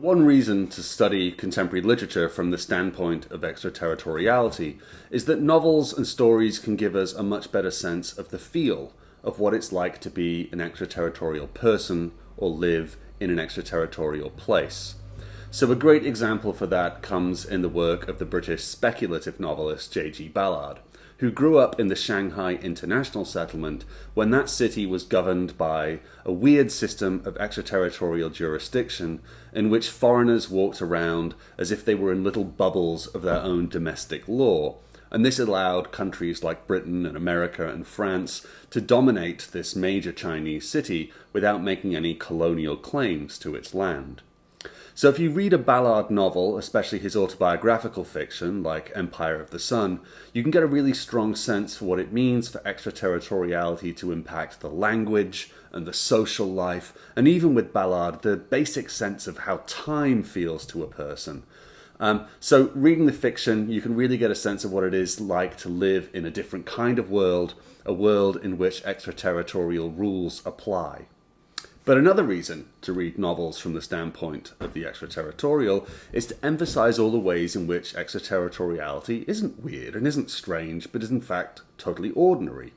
One reason to study contemporary literature from the standpoint of extraterritoriality is that novels and stories can give us a much better sense of the feel of what it's like to be an extraterritorial person or live in an extraterritorial place. So a great example for that comes in the work of the British speculative novelist J.G. Ballard, who grew up in the Shanghai International Settlement when that city was governed by a weird system of extraterritorial jurisdiction in which foreigners walked around as if they were in little bubbles of their own domestic law. And this allowed countries like Britain and America and France to dominate this major Chinese city without making any colonial claims to its land. So if you read a Ballard novel, especially his autobiographical fiction like Empire of the Sun, you can get a really strong sense for what it means for extraterritoriality to impact the language and the social life, and even with Ballard, the basic sense of how time feels to a person. So reading the fiction, you can really get a sense of what it is like to live in a different kind of world, a world in which extraterritorial rules apply. But another reason to read novels from the standpoint of the extraterritorial is to emphasize all the ways in which extraterritoriality isn't weird and isn't strange, but is in fact totally ordinary.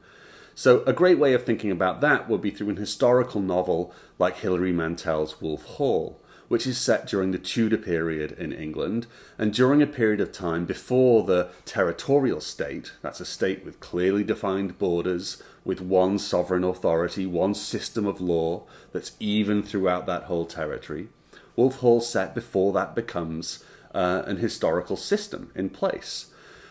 So a great way of thinking about that would be through an historical novel like Hilary Mantel's Wolf Hall, which is set during the Tudor period in England, and during a period of time before the territorial state, that's a state with clearly defined borders, with one sovereign authority, one system of law that's even throughout that whole territory. Wolf Hall's set before that becomes an historical system in place.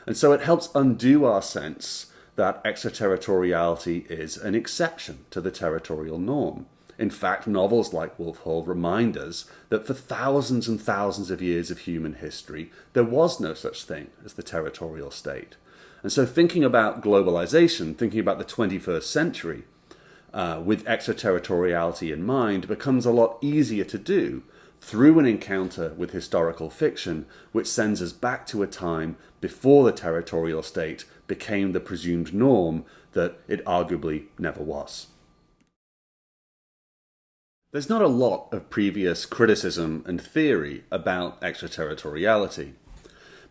And so it helps undo our sense that extraterritoriality is an exception to the territorial norm. In fact, novels like Wolf Hall remind us that for thousands and thousands of years of human history, there was no such thing as the territorial state. And so thinking about globalization, thinking about the 21st century, with extraterritoriality in mind, becomes a lot easier to do through an encounter with historical fiction, which sends us back to a time before the territorial state became the presumed norm that it arguably never was. There's not a lot of previous criticism and theory about extraterritoriality,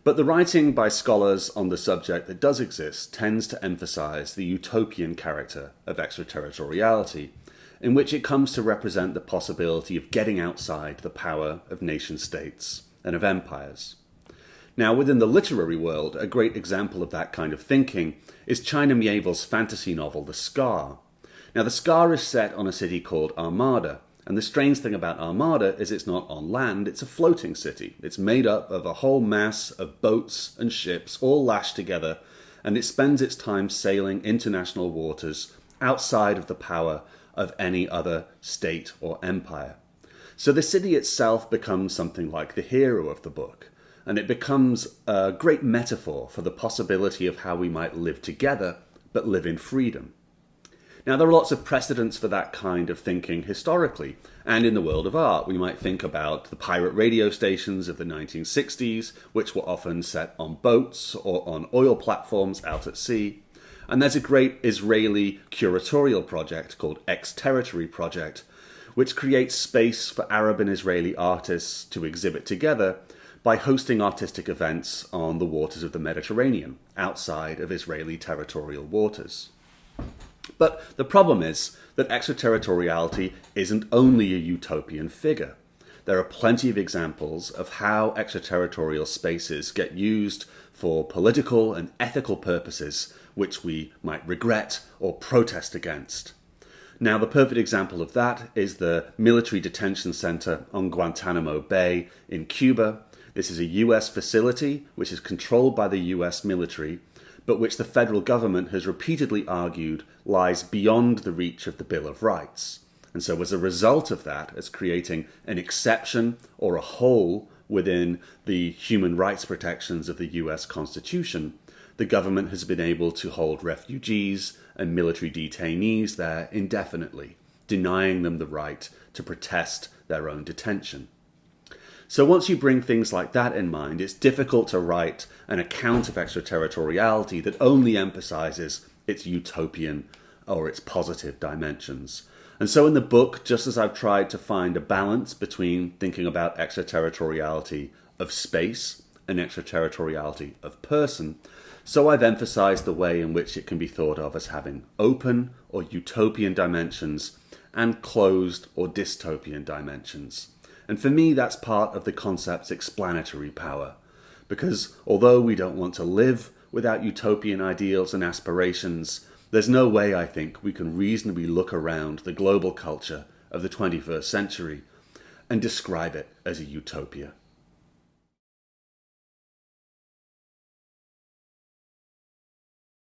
but the writing by scholars on the subject that does exist tends to emphasize the utopian character of extraterritoriality, in which it comes to represent the possibility of getting outside the power of nation-states and of empires. Now, within the literary world, a great example of that kind of thinking is China Miéville's fantasy novel, The Scar. Now, The Scar is set on a city called Armada, and the strange thing about Armada is it's not on land, it's a floating city. It's made up of a whole mass of boats and ships all lashed together, and it spends its time sailing international waters outside of the power of any other state or empire. So the city itself becomes something like the hero of the book, and it becomes a great metaphor for the possibility of how we might live together, but live in freedom. Now, there are lots of precedents for that kind of thinking historically, and in the world of art. We might think about the pirate radio stations of the 1960s, which were often set on boats or on oil platforms out at sea. And there's a great Israeli curatorial project called Ex-Territory Project, which creates space for Arab and Israeli artists to exhibit together by hosting artistic events on the waters of the Mediterranean, outside of Israeli territorial waters. But the problem is that extraterritoriality isn't only a utopian figure. There are plenty of examples of how extraterritorial spaces get used for political and ethical purposes which we might regret or protest against. Now, the perfect example of that is the military detention center on Guantanamo Bay in Cuba. This is a US facility which is controlled by the US military, but which the federal government has repeatedly argued lies beyond the reach of the Bill of Rights. And so as a result of that, as creating an exception or a hole within the human rights protections of the US Constitution, the government has been able to hold refugees and military detainees there indefinitely, denying them the right to protest their own detention. So once you bring things like that in mind, it's difficult to write an account of extraterritoriality that only emphasizes its utopian or its positive dimensions. And so in the book, just as I've tried to find a balance between thinking about extraterritoriality of space and extraterritoriality of person, so I've emphasized the way in which it can be thought of as having open or utopian dimensions and closed or dystopian dimensions. And for me, that's part of the concept's explanatory power. Because although we don't want to live without utopian ideals and aspirations, there's no way, I think, we can reasonably look around the global culture of the 21st century and describe it as a utopia.